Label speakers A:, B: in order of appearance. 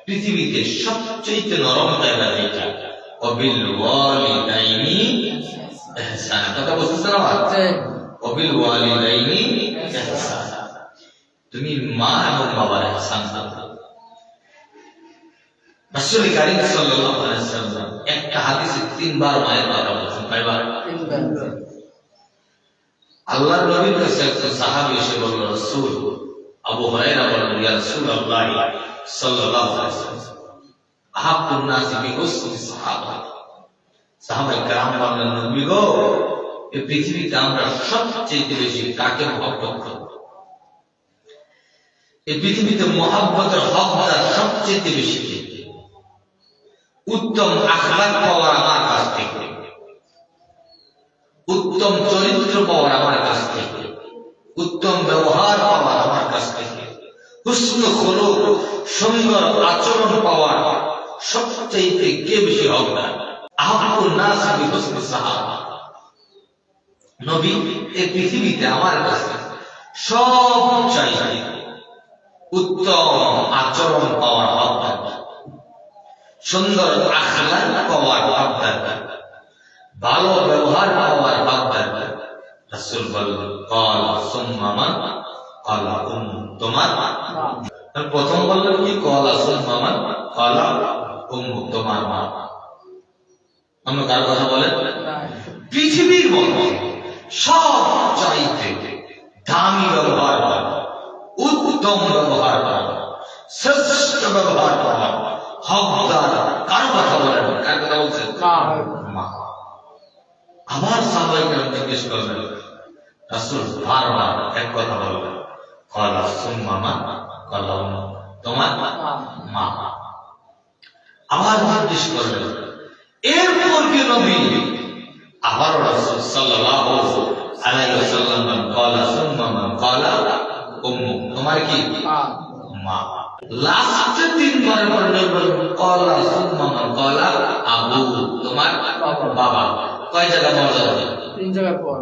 A: পৃথিবীতে সবচেয়ে নরম জায়গা যেটা অবিল ওয়ালিদাইনি ইহসানা। কথা বুঝতেছ না? অবিল ওয়ালিদাইনি ইহসানা, তুমি মা এবং বাবার ইহসান করো। রাসূল কারীম সাল্লাল্লাহু আলাইহি ওয়াসাল্লাম একটা হাদিসে 3 বার মায়ের কথা বলেছেন। কয়বার? 3 বার। আল্লাহর নবীর কাছে একজন সাহাবী এসে বলল, রাসূল, আবু হুরায়রা বললেন, ইয়া রাসূলুল্লাহ সাল্লাল্লাহু আলাইহি ওয়াসাল্লাম, আহাব্বুন নাসি বিহুসনি সাহাবা। সাহাবায়ে কেরাম বললেন, নবী গো, এই পৃথিবীতে আমরা সবচেয়ে বেশি কাকে মহব্বত করি? এই পৃথিবীতে মহব্বতের হকদার সবচেয়ে বেশি কে? উত্তম আখলাক পাওয়ার আমার কাছ থেকে, উত্তম চরিত্র পাওয়ার আমার কাছ থেকে, উত্তম ব্যবহার পাওয়ার আমার কাছ থেকে, হুসন খুলুক সুন্দর আচরণ পাওয়ার সবচেয়ে কে বেশি হকদার? আহাব্বুন নাস বিহুসনি সাহাবা। নবী, এই পৃথিবীতে আমার কাছে সবচেয়ে উত্তম আচরণ পাওয়ার হকদার, সুন্দর আখলাক পাওয়ার হকদার, ভালো ব্যবহার পাওয়ার হকদার। রাসূল বললেন, ক্বালা সুম্মা মান? ক্বালা তোমার। প্রথম বললেন কি? ক্বালা সুম্মা মান? ক্বালা তোমার মা। অন্য কার কথা বলেন? পৃথিবীর মধ্যে সবচাইতে দামি ব্যবহার করা, উত্তম ব্যবহার করা, শ্রেষ্ঠ ব্যবহার করা হকদার কার কথা বলেন? কার কথা বলছেন? মা। আবার সাহাবায়ে কেরাম জিজ্ঞেস করলেন, রাসূল বারবার এক কথা বললেন, ক্বালা সুম্মা মান? ক্বালা তোমার মা। আবার জিজ্ঞেস করলেন, এরপর কি নবী? আবার রাসূল সাল্লাল্লাহু আলাইহি ওয়াসাল্লাম বলেন, ক্বালা সুম্মা মান? ক্বালা তোমার কি? মা। লাস্টে 3 বার বললেন, ক্বালা সুম্মা মান? ক্বালা আবু, তোমার বাবা। কয় জায়গা মর্যাদা? 3 জায়গা পর।